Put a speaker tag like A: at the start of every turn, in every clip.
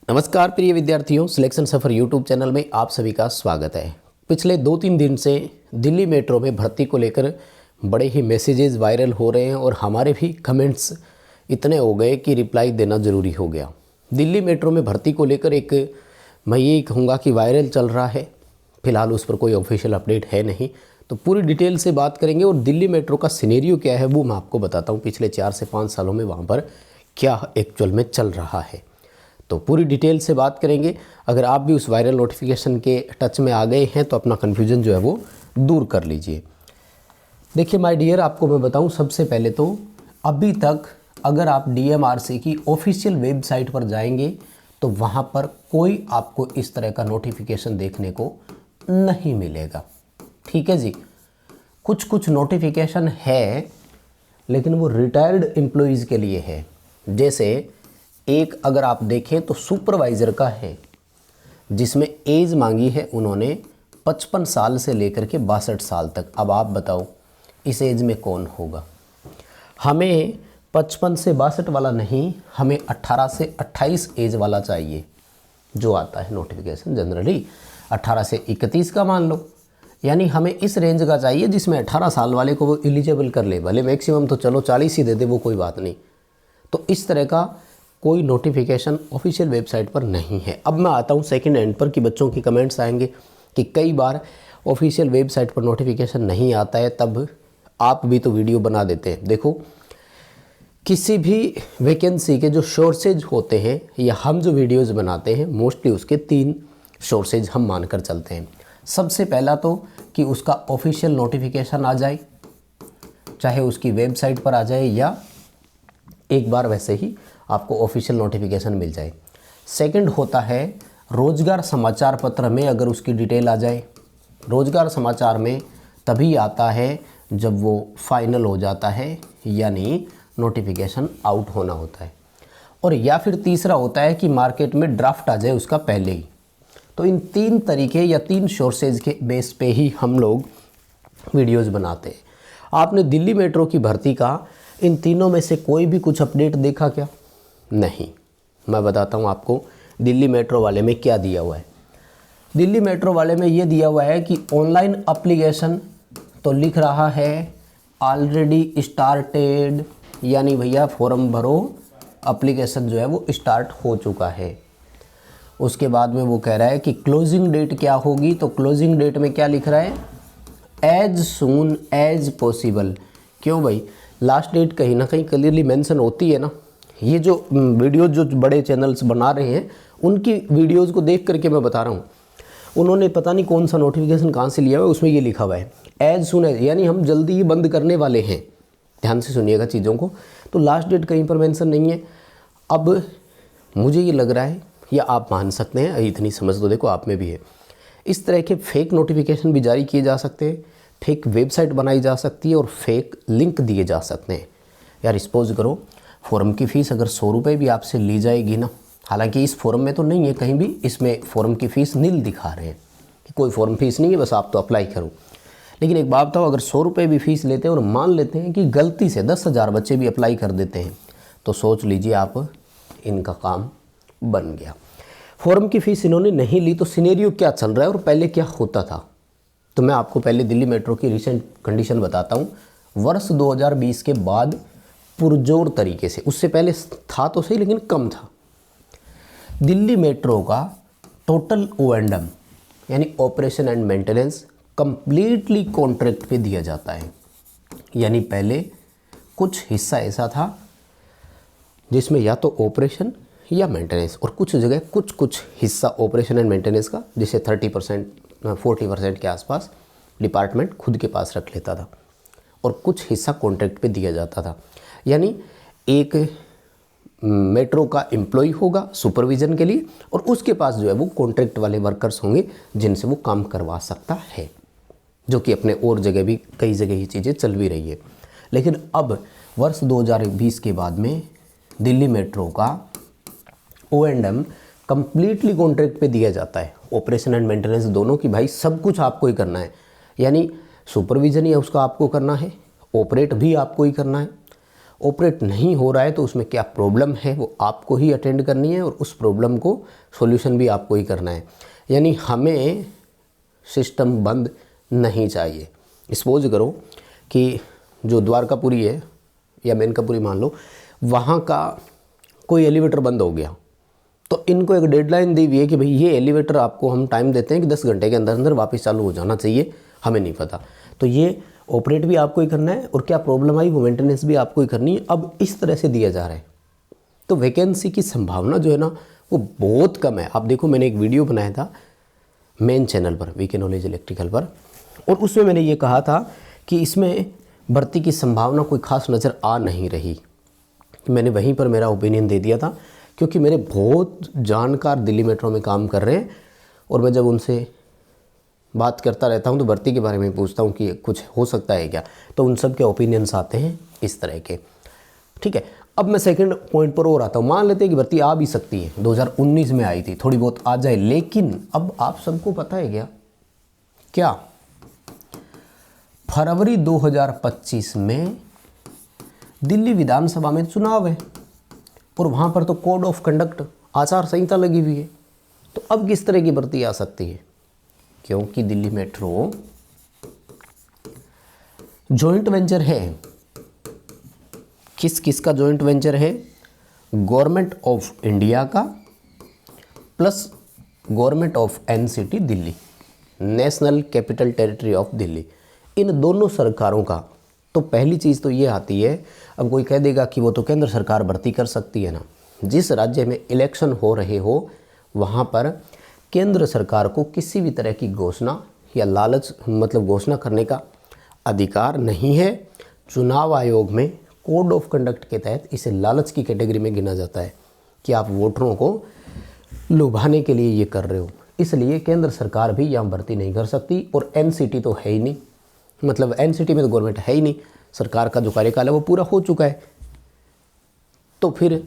A: नमस्कार प्रिय विद्यार्थियों, सिलेक्शन सफ़र यूट्यूब चैनल में आप सभी का स्वागत है। पिछले 2-3 दिन से दिल्ली मेट्रो में भर्ती को लेकर बड़े ही मैसेजेस वायरल हो रहे हैं और हमारे भी कमेंट्स इतने हो गए कि रिप्लाई देना ज़रूरी हो गया। दिल्ली मेट्रो में भर्ती को लेकर एक मैं यही कहूँगा कि वायरल चल रहा है। फ़िलहाल उस पर कोई ऑफिशियल अपडेट है नहीं, तो पूरी डिटेल से बात करेंगे और दिल्ली मेट्रो का सिनेरियो क्या है वो मैं आपको बताता हूँ। पिछले 4 से 5 सालों में वहाँ पर क्या एक्चुअल में चल रहा है, तो पूरी डिटेल से बात करेंगे। अगर आप भी उस वायरल नोटिफिकेशन के टच में आ गए हैं तो अपना कन्फ्यूजन जो है वो दूर कर लीजिए। देखिए माय डियर, आपको मैं बताऊं, सबसे पहले तो अभी तक अगर आप DMRC की ऑफिशियल वेबसाइट पर जाएंगे तो वहां पर कोई आपको इस तरह का नोटिफिकेशन देखने को नहीं मिलेगा। ठीक है जी, कुछ नोटिफिकेशन है लेकिन वो रिटायर्ड एम्प्लॉइज़ के लिए है। जैसे एक अगर आप देखें तो सुपरवाइज़र का है जिसमें एज मांगी है उन्होंने 55 साल से लेकर के 62 साल तक। अब आप बताओ इस एज में कौन होगा। हमें 55 से 62 वाला नहीं, हमें 18 से 28 एज वाला चाहिए। जो आता है नोटिफिकेशन जनरली 18 से 31 का मान लो, यानी हमें इस रेंज का चाहिए जिसमें 18 साल वाले को वो एलिजिबल कर ले। भले मैक्सिमम तो चलो 40 ही दे दे, वो कोई बात नहीं। तो इस तरह का कोई नोटिफिकेशन ऑफिशियल वेबसाइट पर नहीं है। अब मैं आता हूँ सेकंड एंड पर कि बच्चों की कमेंट्स आएंगे कि कई बार ऑफिशियल वेबसाइट पर नोटिफिकेशन नहीं आता है, तब आप भी तो वीडियो बना देते हैं। देखो, किसी भी वैकेंसी के जो सोर्सेज होते हैं या हम जो वीडियोज़ बनाते हैं मोस्टली उसके 3 सोर्सेज हम मानकर चलते हैं। सबसे पहला तो कि उसका ऑफिशियल नोटिफिकेशन आ जाए, चाहे उसकी वेबसाइट पर आ जाए या एक बार वैसे ही आपको ऑफिशियल नोटिफिकेशन मिल जाए। सेकंड होता है रोज़गार समाचार पत्र में अगर उसकी डिटेल आ जाए। रोज़गार समाचार में तभी आता है जब वो फाइनल हो जाता है, यानी नोटिफिकेशन आउट होना होता है। और या फिर तीसरा होता है कि मार्केट में ड्राफ्ट आ जाए उसका पहले ही। तो इन 3 तरीके या 3 सोर्सेज के बेस पे ही हम लोग वीडियोज़ बनाते हैं। आपने दिल्ली मेट्रो की भर्ती का इन तीनों में से कोई भी कुछ अपडेट देखा क्या? नहीं। मैं बताता हूँ आपको दिल्ली मेट्रो वाले में क्या दिया हुआ है। दिल्ली मेट्रो वाले में ये दिया हुआ है कि ऑनलाइन एप्लीकेशन तो लिख रहा है ऑलरेडी स्टार्टेड, यानी भैया फॉर्म भरो, एप्लीकेशन जो है वो स्टार्ट हो चुका है। उसके बाद में वो कह रहा है कि क्लोजिंग डेट क्या होगी, तो क्लोजिंग डेट में क्या लिख रहा है? As soon as possible. क्यों भाई, लास्ट डेट कहीं ना कहीं क्लियरली मेंशन होती है ना। ये जो वीडियोज़ जो बड़े चैनल्स बना रहे हैं उनकी वीडियोज़ को देख करके मैं बता रहा हूँ, उन्होंने पता नहीं कौन सा नोटिफिकेशन कहाँ से लिया हुआ है, उसमें ये लिखा हुआ है एज सुन एज, यानी हम जल्दी ही बंद करने वाले हैं। ध्यान से सुनिएगा चीज़ों को। तो लास्ट डेट कहीं पर मेंशन नहीं है। अब मुझे ये लग रहा है, या आप मान सकते हैं, इतनी समझ तो देखो आप में भी है, इस तरह के फेक नोटिफिकेशन भी जारी किए जा सकते हैं, फेक वेबसाइट बनाई जा सकती है और फेक लिंक दिए जा सकते हैं। यार सपोज करो फॉर्म की फ़ीस अगर 100 रुपये भी आपसे ली जाएगी ना, हालांकि इस फॉर्म में तो नहीं है कहीं भी, इसमें फ़ॉर्म की फ़ीस नील दिखा रहे हैं कि कोई फॉर्म फीस नहीं है, बस आप तो अप्लाई करो। लेकिन एक बात बताओ, अगर 100 रुपये भी फ़ीस लेते हैं और मान लेते हैं कि गलती से 10,000 बच्चे भी अप्लाई कर देते हैं, तो सोच लीजिए आप, इनका काम बन गया। फॉर्म की फ़ीस इन्होंने नहीं ली तो सिनेरियो क्या चल रहा है और पहले क्या होता था। तो मैं आपको पहले दिल्ली मेट्रो की रिसेंट कंडीशन बताता हूँ। वर्ष 2020 के बाद पुरजोर तरीके से, उससे पहले था तो सही लेकिन कम था, दिल्ली मेट्रो का टोटल O&M यानी operation and maintenance completely contract पे दिया जाता है। यानी पहले कुछ हिस्सा ऐसा था जिसमें या तो ऑपरेशन या मेंटेनेंस, और कुछ जगह कुछ हिस्सा ऑपरेशन एंड मेंटेनेंस का, जिसे 30% 40% के आसपास डिपार्टमेंट खुद के पास रख लेता था और कुछ हिस्सा कॉन्ट्रैक्ट पे दिया जाता था। यानी एक मेट्रो का एम्प्लॉय होगा सुपरविज़न के लिए और उसके पास जो है वो कॉन्ट्रैक्ट वाले वर्कर्स होंगे जिनसे वो काम करवा सकता है, जो कि अपने और जगह भी कई जगह ये चीज़ें चल भी रही है। लेकिन अब वर्ष 2020 के बाद में दिल्ली मेट्रो का O&M कंप्लीटली कॉन्ट्रैक्ट पे दिया जाता है, ऑपरेशन एंड मेंटेनेंस दोनों की। भाई सब कुछ आपको ही करना है, यानी सुपरविज़न ही उसका आपको करना है, ऑपरेट भी आपको ही करना है। ऑपरेट नहीं हो रहा है तो उसमें क्या प्रॉब्लम है वो आपको ही अटेंड करनी है और उस प्रॉब्लम को सॉल्यूशन भी आपको ही करना है। यानी हमें सिस्टम बंद नहीं चाहिए। सपोज करो कि जो द्वारकापुरी है या मेनकापुरी मान लो, वहाँ का कोई एलिवेटर बंद हो गया तो इनको एक डेडलाइन दी हुई है कि भाई ये एलिवेटर आपको हम टाइम देते हैं कि 10 घंटे के अंदर अंदर वापस चालू हो जाना चाहिए, हमें नहीं पता। तो ये ऑपरेट भी आपको ही करना है और क्या प्रॉब्लम आई वो मेंटेनेंस भी आपको ही करनी है। अब इस तरह से दिया जा रहा है तो वैकेंसी की संभावना जो है ना वो बहुत कम है। आप देखो, मैंने एक वीडियो बनाया था मेन चैनल पर, वीके नॉलेज इलेक्ट्रिकल पर, और उसमें मैंने ये कहा था कि इसमें भर्ती की संभावना कोई खास नज़र आ नहीं रही। मैंने वहीं पर मेरा ओपिनियन दे दिया था क्योंकि मेरे बहुत जानकार दिल्ली मेट्रो में काम कर रहे हैं और मैं जब उनसे बात करता रहता हूं तो भर्ती के बारे में पूछता हूं कि कुछ हो सकता है क्या, तो उन सब के ओपिनियंस आते हैं इस तरह के। ठीक है, अब मैं सेकंड पॉइंट पर और आता हूं। मान लेते हैं कि भर्ती आ भी सकती है, 2019 में आई थी, थोड़ी बहुत आ जाए, लेकिन अब आप सबको पता है क्या फरवरी 2025 में दिल्ली विधानसभा में चुनाव है और वहाँ पर तो कोड ऑफ कंडक्ट आचार संहिता लगी हुई है। तो अब किस तरह की भर्ती आ सकती है? क्योंकि दिल्ली मेट्रो जॉइंट वेंचर है। किस का जॉइंट वेंचर है? गवर्नमेंट ऑफ इंडिया का plus government of NCT Delhi, national capital territory of Delhi, इन दोनों सरकारों का। तो पहली चीज़ तो ये आती है, अब कोई कह देगा कि वो तो केंद्र सरकार भर्ती कर सकती है ना। जिस राज्य में इलेक्शन हो रहे हो वहाँ पर केंद्र सरकार को किसी भी तरह की घोषणा या लालच मतलब घोषणा करने का अधिकार नहीं है। चुनाव आयोग में कोड ऑफ कंडक्ट के तहत इसे लालच की कैटेगरी में गिना जाता है कि आप वोटरों को लुभाने के लिए ये कर रहे हो, इसलिए केंद्र सरकार भी यहाँ भर्ती नहीं कर सकती। और एनसीटी तो है ही नहीं, मतलब एनसीटी में तो गवर्नमेंट है ही नहीं, सरकार का जो कार्यकाल है वो पूरा हो चुका है। तो फिर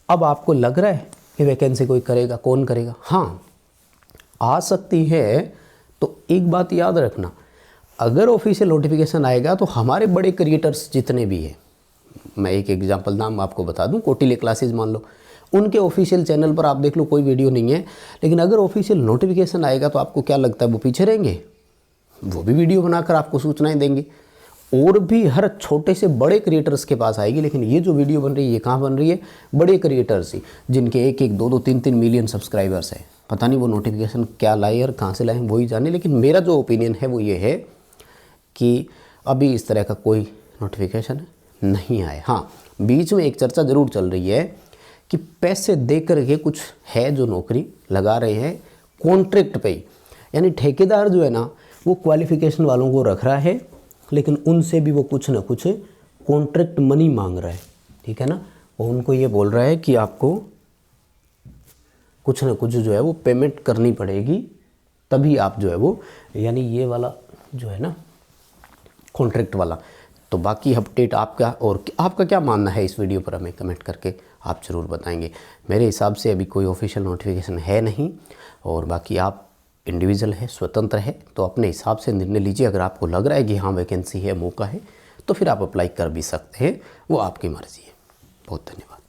A: अब आपको लग रहा है कि वैकेंसी कोई करेगा? कौन करेगा? हाँ, आ सकती है। तो एक बात याद रखना, अगर ऑफिशियल नोटिफिकेशन आएगा तो हमारे बड़े क्रिएटर्स जितने भी हैं, मैं एक एग्जांपल नाम आपको बता दूं, कोटिले क्लासेस मान लो, उनके ऑफिशियल चैनल पर आप देख लो कोई वीडियो नहीं है, लेकिन अगर ऑफिशियल नोटिफिकेशन आएगा तो आपको क्या लगता है वो पीछे रहेंगे? वो भी वीडियो बनाकर आपको सूचनाएं देंगे और भी हर छोटे से बड़े क्रिएटर्स के पास आएगी। लेकिन ये जो वीडियो बन रही है ये कहाँ बन रही है? बड़े क्रिएटर्स ही, जिनके 1-1, 2-2, 3-3 मिलियन सब्सक्राइबर्स हैं। पता नहीं वो नोटिफिकेशन क्या लाए और कहाँ से लाए वही जाने, लेकिन मेरा जो ओपिनियन है वो ये है कि अभी इस तरह का कोई नोटिफिकेशन नहीं आया। हाँ, बीच में एक चर्चा ज़रूर चल रही है कि पैसे दे करके कुछ है जो नौकरी लगा रहे हैं कॉन्ट्रैक्ट पे ही, यानी ठेकेदार जो है ना वो क्वालिफिकेशन वालों को रख रहा है, लेकिन उनसे भी वो कुछ ना कुछ कॉन्ट्रैक्ट मनी मांग रहा है। ठीक है ना, वो उनको ये बोल रहा है कि आपको कुछ ना कुछ जो है वो पेमेंट करनी पड़ेगी, तभी आप जो है वो, यानी ये वाला जो है ना कॉन्ट्रैक्ट वाला। तो बाकी अपडेट आपका और आपका क्या मानना है इस वीडियो पर हमें कमेंट करके आप ज़रूर बताएंगे। मेरे हिसाब से अभी कोई ऑफिशियल नोटिफिकेशन है नहीं, और बाकी आप इंडिविजुअल है, स्वतंत्र है, तो अपने हिसाब से निर्णय लीजिए। अगर आपको लग रहा है कि हाँ वैकेंसी है, मौका है, तो फिर आप अप्लाई कर भी सकते हैं, वो आपकी मर्ज़ी है। बहुत धन्यवाद।